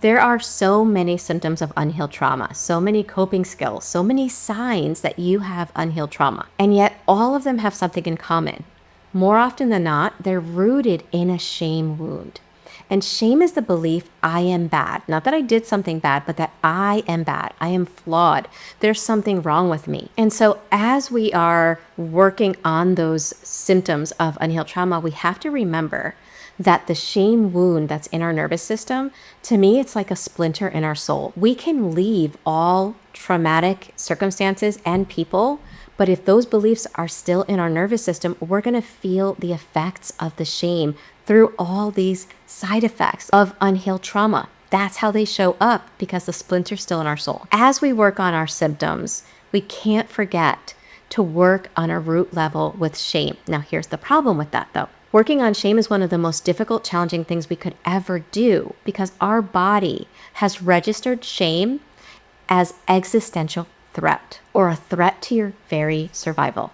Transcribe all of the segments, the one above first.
There are so many symptoms of unhealed trauma, so many coping skills, so many signs that you have unhealed trauma. And yet all of them have something in common. More often than not, they're rooted in a shame wound. And shame is the belief I am bad. Not that I did something bad, but that I am bad. I am flawed. There's something wrong with me. And so as we are working on those symptoms of unhealed trauma, we have to remember that the shame wound that's in our nervous system, to me, it's like a splinter in our soul. We can leave all traumatic circumstances and people, but if those beliefs are still in our nervous system, we're going to feel the effects of the shame through all these side effects of unhealed trauma. That's how they show up, because the splinter's still in our soul. As we work on our symptoms, we can't forget to work on a root level with shame. Now, here's the problem with that, though. Working on shame is one of the most difficult, challenging things we could ever do, because our body has registered shame as existential threat, or a threat to your very survival.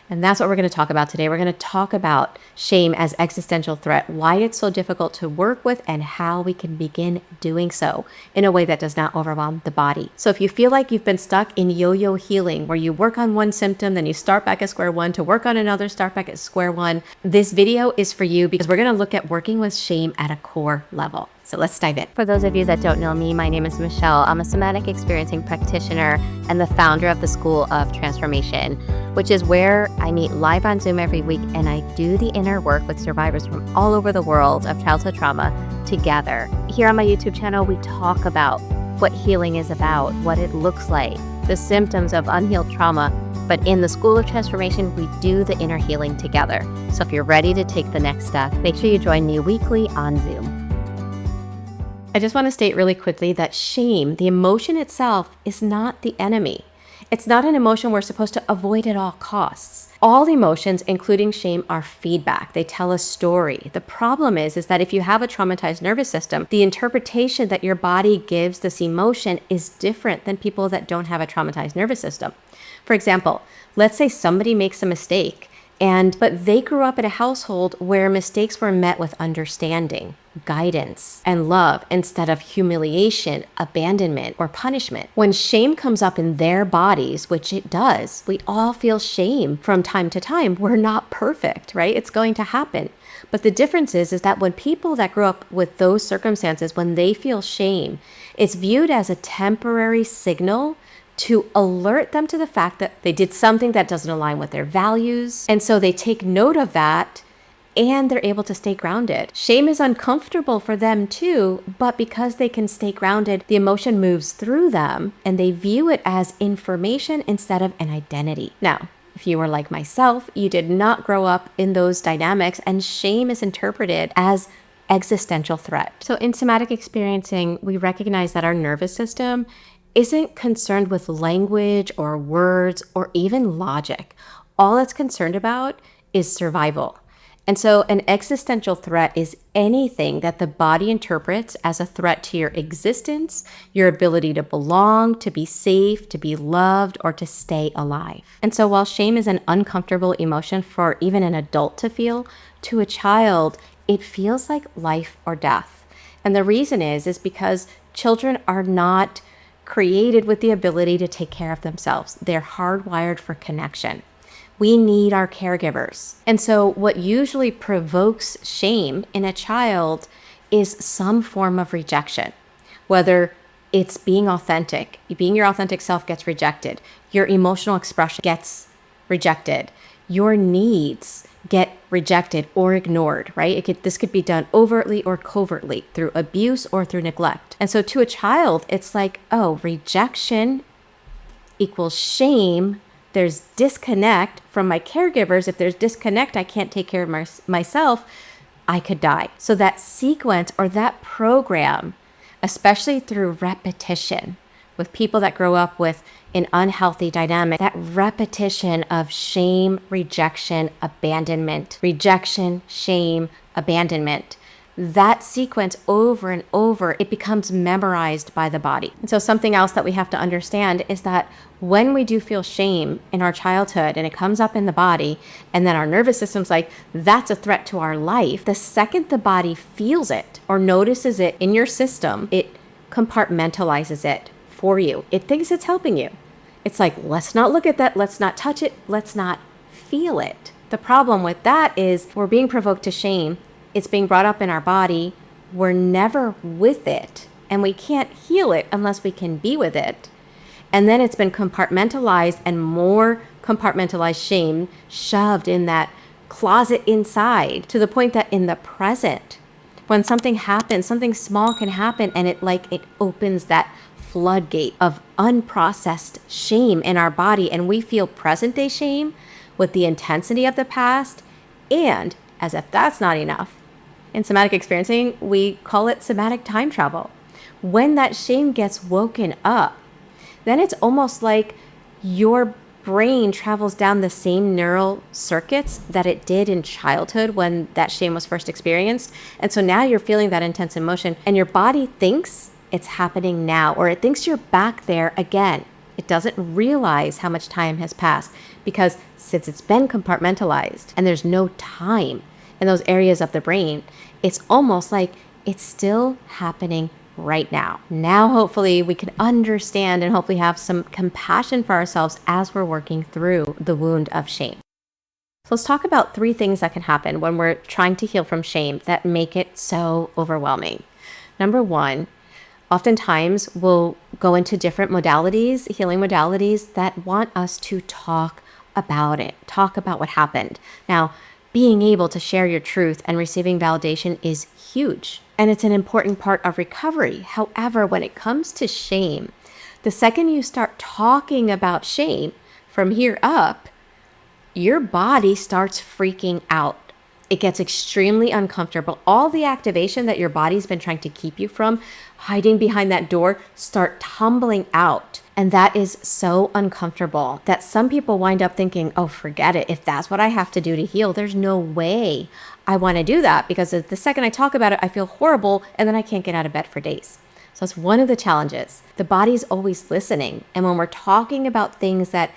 And that's what we're going to talk about today. We're going to talk about shame as existential threat, why it's so difficult to work with, and how we can begin doing so in a way that does not overwhelm the body. So if you feel like you've been stuck in yo-yo healing, where you work on one symptom, then you start back at square one, to work on another, start back at square one, this video is for you, because we're going to look at working with shame at a core level. So let's dive in. For those of you that don't know me, my name is Michelle. I'm a somatic experiencing practitioner and the founder of the School of Transformation, which is where I meet live on Zoom every week, and I do the inner work with survivors from all over the world of childhood trauma together. Here on my YouTube channel, we talk about what healing is about, what it looks like, the symptoms of unhealed trauma. But in the School of Transformation, we do the inner healing together. So if you're ready to take the next step, make sure you join me weekly on Zoom. I just want to state really quickly that shame, the emotion itself, is not the enemy. It's not an emotion we're supposed to avoid at all costs. All emotions, including shame, are feedback. They tell a story. The problem is that if you have a traumatized nervous system, the interpretation that your body gives this emotion is different than people that don't have a traumatized nervous system. For example, let's say somebody makes a mistake, but they grew up in a household where mistakes were met with understanding, guidance, and love instead of humiliation, abandonment, or punishment. When shame comes up in their bodies, which it does, we all feel shame from time to time. We're not perfect, right? It's going to happen. But the difference is that when people that grew up with those circumstances, when they feel shame, it's viewed as a temporary signal to alert them to the fact that they did something that doesn't align with their values. And so they take note of that, and they're able to stay grounded. Shame is uncomfortable for them too, but because they can stay grounded, the emotion moves through them and they view it as information instead of an identity. Now, if you were like myself, you did not grow up in those dynamics, and shame is interpreted as existential threat. So in somatic experiencing, we recognize that our nervous system isn't concerned with language or words or even logic. All it's concerned about is survival. And so an existential threat is anything that the body interprets as a threat to your existence, your ability to belong, to be safe, to be loved, or to stay alive. And so while shame is an uncomfortable emotion for even an adult to feel, to a child, it feels like life or death. And the reason is because children are not created with the ability to take care of themselves. They're hardwired for connection. We need our caregivers. And so what usually provokes shame in a child is some form of rejection, whether it's being authentic, being your authentic self gets rejected, your emotional expression gets rejected, your needs get rejected or ignored, right? This could be done overtly or covertly through abuse or through neglect. And so to a child, it's like, oh, rejection equals shame. There's disconnect from my caregivers. If there's disconnect, I can't take care of myself, I could die. So that sequence or that program, especially through repetition with people that grow up with an unhealthy dynamic, that repetition of shame, rejection, abandonment, rejection, shame, abandonment, that sequence over and over, it becomes memorized by the body. And so something else that we have to understand is that when we do feel shame in our childhood and it comes up in the body, and then our nervous system's like, that's a threat to our life, the second the body feels it or notices it in your system, it compartmentalizes it for you. It thinks it's helping you. It's like, let's not look at that. Let's not touch it. Let's not feel it. The problem with that is we're being provoked to shame. It's being brought up in our body. We're never with it. And we can't heal it unless we can be with it. And then it's been compartmentalized and more compartmentalized shame shoved in that closet inside, to the point that in the present, when something happens, something small can happen, and it opens that floodgate of unprocessed shame in our body, and we feel present day shame with the intensity of the past. And as if that's not enough, in somatic experiencing, we call it somatic time travel. When that shame gets woken up, then it's almost like your brain travels down the same neural circuits that it did in childhood when that shame was first experienced. And so now you're feeling that intense emotion, and your body thinks it's happening now, or it thinks you're back there again. It doesn't realize how much time has passed, because since it's been compartmentalized and there's no time in those areas of the brain, it's almost like it's still happening right now. Now, hopefully we can understand and hopefully have some compassion for ourselves as we're working through the wound of shame. So let's talk about 3 things that can happen when we're trying to heal from shame that make it so overwhelming. Number 1, oftentimes we'll go into different modalities, healing modalities that want us to talk about it, talk about what happened. Now, being able to share your truth and receiving validation is huge, and it's an important part of recovery. However, when it comes to shame, the second you start talking about shame from here up, your body starts freaking out. It gets extremely uncomfortable. All the activation that your body's been trying to keep you from, hiding behind that door, start tumbling out. And that is so uncomfortable that some people wind up thinking, oh, forget it. If that's what I have to do to heal, there's no way I want to do that, because the second I talk about it, I feel horrible, and then I can't get out of bed for days. So it's one of the challenges. The body's always listening. And when we're talking about things that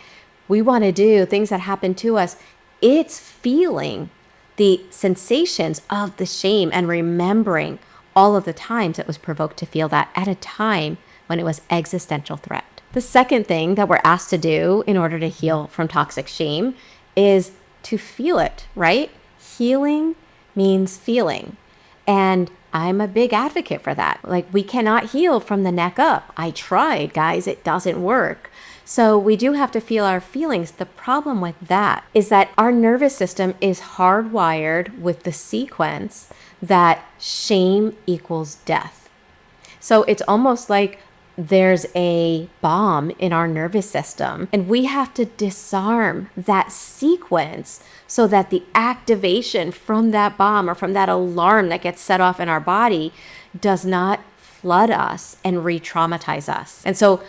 we want to do, things that happen to us, it's feeling the sensations of the shame and remembering all of the times it was provoked to feel that at a time when it was existential threat. The second thing that we're asked to do in order to heal from toxic shame is to feel it, right? Healing means feeling. And I'm a big advocate for that. Like, we cannot heal from the neck up. I tried, guys. It doesn't work. So we do have to feel our feelings. The problem with that is that our nervous system is hardwired with the sequence that shame equals death. So it's almost like there's a bomb in our nervous system, and we have to disarm that sequence so that the activation from that bomb or from that alarm that gets set off in our body does not flood us and re-traumatize us. And so,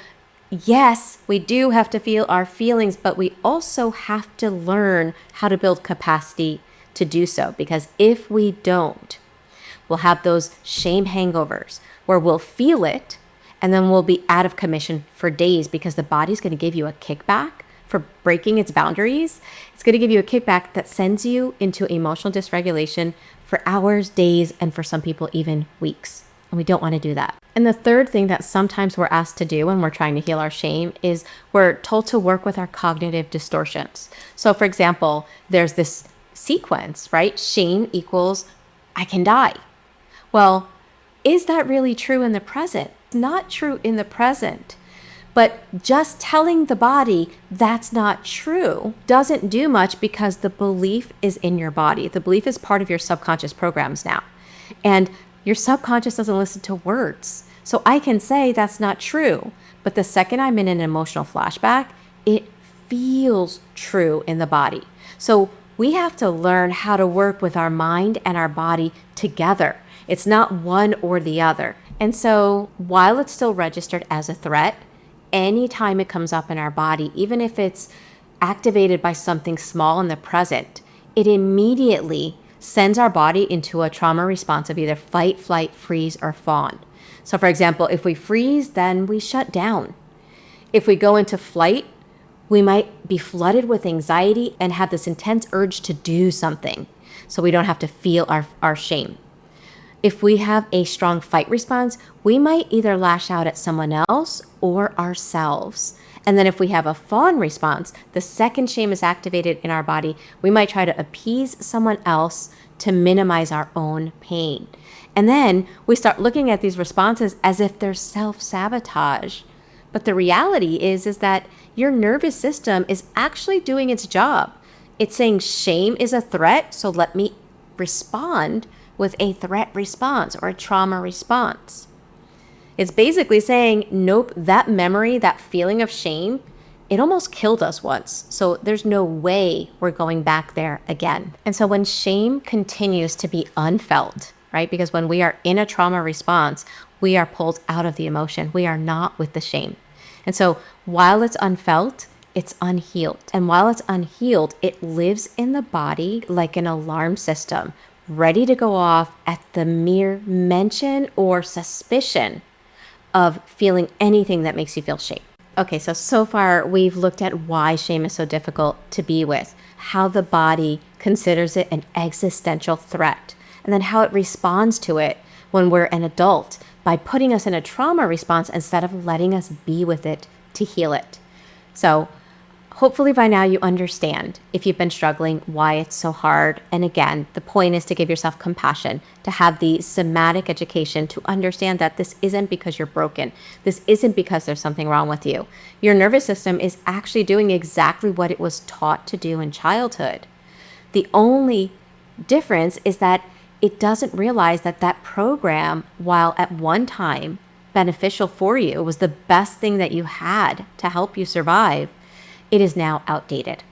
yes, we do have to feel our feelings, but we also have to learn how to build capacity to do so, because if we don't, we'll have those shame hangovers where we'll feel it, and then we'll be out of commission for days, because the body's going to give you a kickback for breaking its boundaries. It's going to give you a kickback that sends you into emotional dysregulation for hours, days, and for some people, even weeks. And we don't want to do that. And the third thing that sometimes we're asked to do when we're trying to heal our shame is we're told to work with our cognitive distortions. So for example, there's this sequence, right? Shame equals I can die. Well, is that really true in the present? Not true in the present, but just telling the body that's not true doesn't do much, because the belief is in your body. The belief is part of your subconscious programs now, and your subconscious doesn't listen to words. So I can say that's not true, but the second I'm in an emotional flashback, it feels true in the body. So we have to learn how to work with our mind and our body together. It's not one or the other. And so while it's still registered as a threat, anytime it comes up in our body, even if it's activated by something small in the present, it immediately sends our body into a trauma response of either fight, flight, freeze, or fawn. So for example, if we freeze, then we shut down. If we go into flight, we might be flooded with anxiety and have this intense urge to do something, so we don't have to feel our shame. If we have a strong fight response, we might either lash out at someone else or ourselves. And then if we have a fawn response, the second shame is activated in our body, we might try to appease someone else to minimize our own pain. And then we start looking at these responses as if they're self-sabotage. But the reality is that your nervous system is actually doing its job. It's saying shame is a threat, so let me respond with a threat response or a trauma response. It's basically saying, nope, that memory, that feeling of shame, it almost killed us once. So there's no way we're going back there again. And so when shame continues to be unfelt, right? Because when we are in a trauma response, we are pulled out of the emotion. We are not with the shame. And so while it's unfelt, it's unhealed. And while it's unhealed, it lives in the body like an alarm system, ready to go off at the mere mention or suspicion of feeling anything that makes you feel shame. Okay, so far we've looked at why shame is so difficult to be with, how the body considers it an existential threat, and then how it responds to it when we're an adult by putting us in a trauma response instead of letting us be with it to heal it. So hopefully by now you understand, if you've been struggling, why it's so hard. And again, the point is to give yourself compassion, to have the somatic education, to understand that this isn't because you're broken. This isn't because there's something wrong with you. Your nervous system is actually doing exactly what it was taught to do in childhood. The only difference is that it doesn't realize that that program, while at one time beneficial for you, was the best thing that you had to help you survive, it is now outdated.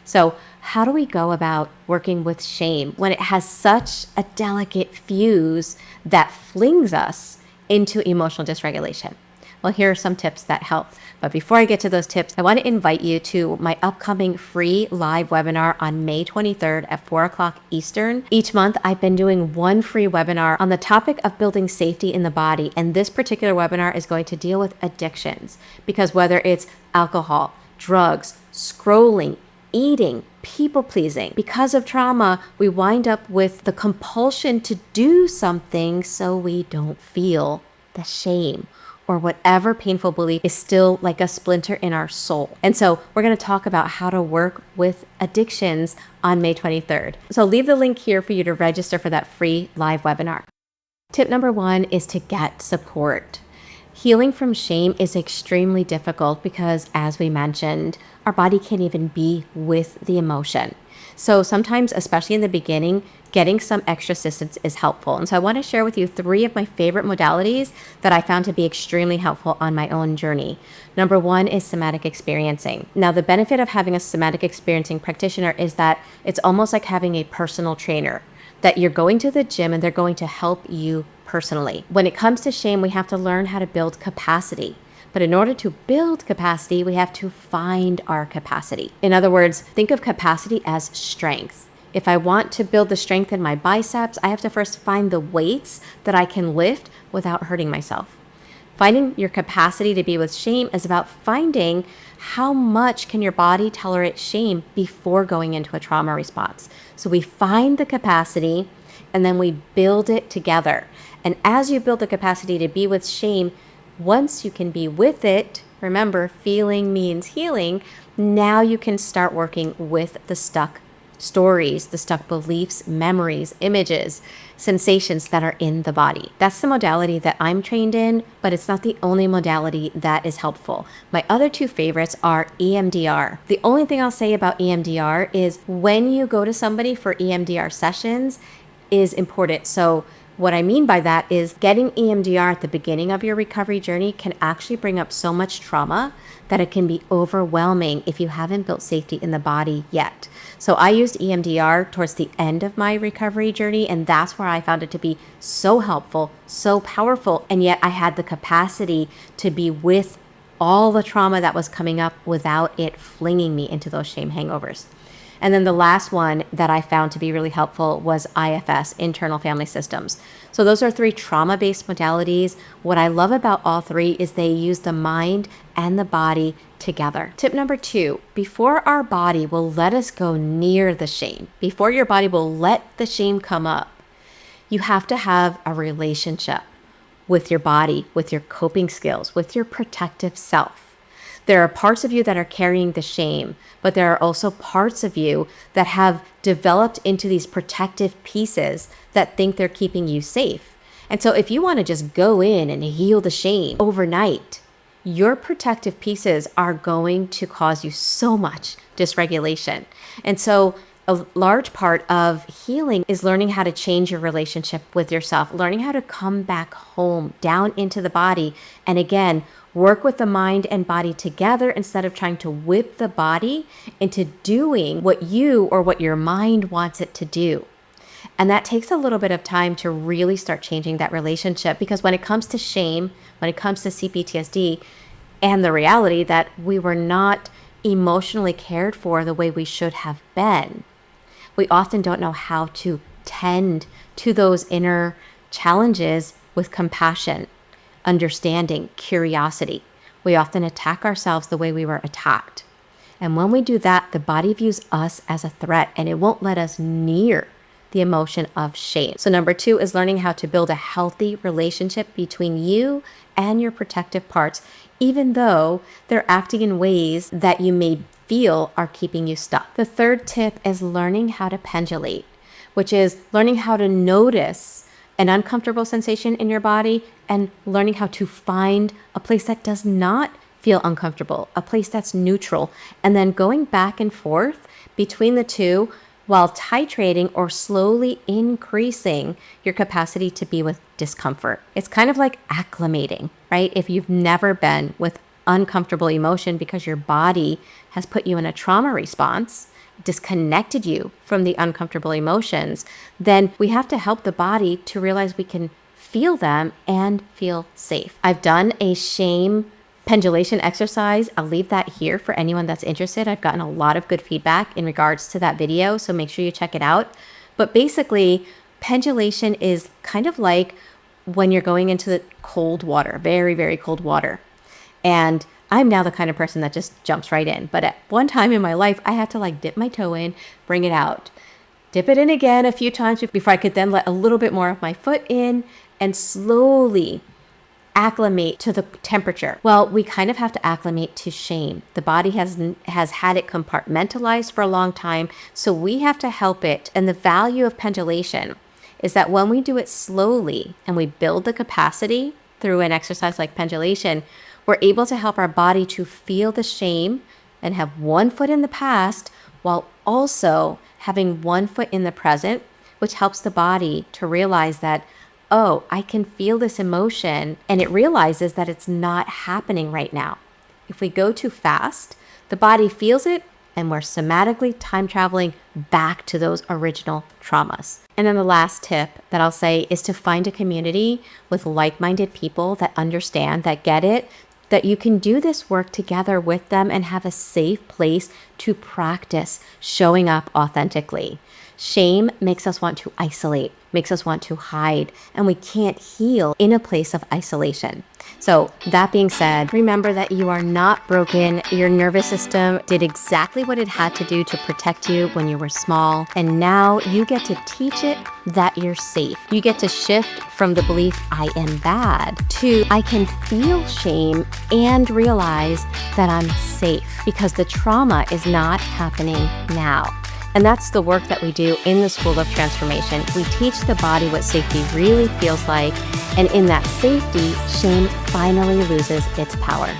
So how do we go about working with shame when it has such a delicate fuse that flings us into emotional dysregulation? Well, here are some tips that help. But before I get to those tips, I want to invite you to my upcoming free live webinar on May 23rd at 4 o'clock Eastern. Each month, I've been doing one free webinar on the topic of building safety in the body. And this particular webinar is going to deal with addictions, because whether it's alcohol, drugs, scrolling, eating, people pleasing, because of trauma, we wind up with the compulsion to do something so we don't feel the shame or whatever painful belief is still like a splinter in our soul. And so we're going to talk about how to work with addictions on May 23rd. So I'll leave the link here for you to register for that free live webinar. Tip number 1 is to get support. Healing from shame is extremely difficult because, as we mentioned, our body can't even be with the emotion. So sometimes, especially in the beginning, getting some extra assistance is helpful. And so I want to share with you 3 of my favorite modalities that I found to be extremely helpful on my own journey. Number 1 is somatic experiencing. Now, the benefit of having a somatic experiencing practitioner is that it's almost like having a personal trainer, that you're going to the gym and they're going to help you personally. When it comes to shame, we have to learn how to build capacity. But in order to build capacity, we have to find our capacity. In other words, think of capacity as strength. If I want to build the strength in my biceps, I have to first find the weights that I can lift without hurting myself. Finding your capacity to be with shame is about finding how much can your body tolerate shame before going into a trauma response. So we find the capacity and then we build it together. And as you build the capacity to be with shame, once you can be with it, remember, feeling means healing, now you can start working with the stuck stories, the stuck beliefs, memories, images, sensations that are in the body. That's the modality that I'm trained in, but it's not the only modality that is helpful. My other 2 favorites are EMDR. The only thing I'll say about EMDR is when you go to somebody for EMDR sessions is important. So what I mean by that is getting EMDR at the beginning of your recovery journey can actually bring up so much trauma that it can be overwhelming if you haven't built safety in the body yet. So I used EMDR towards the end of my recovery journey, and that's where I found it to be so helpful, so powerful, and yet I had the capacity to be with all the trauma that was coming up without it flinging me into those shame hangovers. And then the last one that I found to be really helpful was IFS, internal family systems. So those are 3 trauma-based modalities. What I love about all 3 is they use the mind and the body together. Tip number 2, before our body will let us go near the shame, before your body will let the shame come up, You have to have a relationship with your body, with your coping skills, with your protective self. There are parts of you that are carrying the shame, but there are also parts of you that have developed into these protective pieces that think they're keeping you safe. And so if you want to just go in and heal the shame overnight, your protective pieces are going to cause you so much dysregulation. And so a large part of healing is learning how to change your relationship with yourself, learning how to come back home, down into the body. And again, work with the mind and body together instead of trying to whip the body into doing what you or what your mind wants it to do. And that takes a little bit of time to really start changing that relationship, because when it comes to shame, when it comes to CPTSD, and the reality that we were not emotionally cared for the way we should have been, we often don't know how to tend to those inner challenges with compassion, understanding, curiosity. We often attack ourselves the way we were attacked. And when we do that, the body views us as a threat, and it won't let us near the emotion of shame. So number 2 is learning how to build a healthy relationship between you and your protective parts, even though they're acting in ways that you may feel are keeping you stuck. The third tip is learning how to pendulate, which is learning how to notice an uncomfortable sensation in your body and learning how to find a place that does not feel uncomfortable, a place that's neutral, and then going back and forth between the two while titrating or slowly increasing your capacity to be with discomfort. It's kind of like acclimating, right? If you've never been with uncomfortable emotion because your body has put you in a trauma response, disconnected you from the uncomfortable emotions, then we have to help the body to realize we can feel them and feel safe. I've done a shame pendulation exercise. I'll leave that here for anyone that's interested. I've gotten a lot of good feedback in regards to that video, so make sure you check it out. But basically, pendulation is kind of like when you're going into the cold water, very, very cold water. And I'm now the kind of person that just jumps right in. But at one time in my life, I had to like dip my toe in, bring it out, dip it in again a few times before I could then let a little bit more of my foot in and slowly acclimate to the temperature. Well, we kind of have to acclimate to shame. The body has had it compartmentalized for a long time, so we have to help it. And the value of pendulation is that when we do it slowly and we build the capacity through an exercise like pendulation, we're able to help our body to feel the shame and have one foot in the past while also having one foot in the present, which helps the body to realize that, oh, I can feel this emotion, and it realizes that it's not happening right now. If we go too fast, the body feels it, and we're somatically time traveling back to those original traumas. And then the last tip that I'll say is to find a community with like-minded people that understand, that get it, that you can do this work together with them and have a safe place to practice showing up authentically. Shame makes us want to isolate, makes us want to hide, and we can't heal in a place of isolation. So that being said, remember that you are not broken. Your nervous system did exactly what it had to do to protect you when you were small, and now you get to teach it that you're safe. You get to shift from the belief I am bad to I can feel shame and realize that I'm safe because the trauma is not happening now. And that's the work that we do in the School of Transformation. We teach the body what safety really feels like, and in that safety, shame finally loses its power.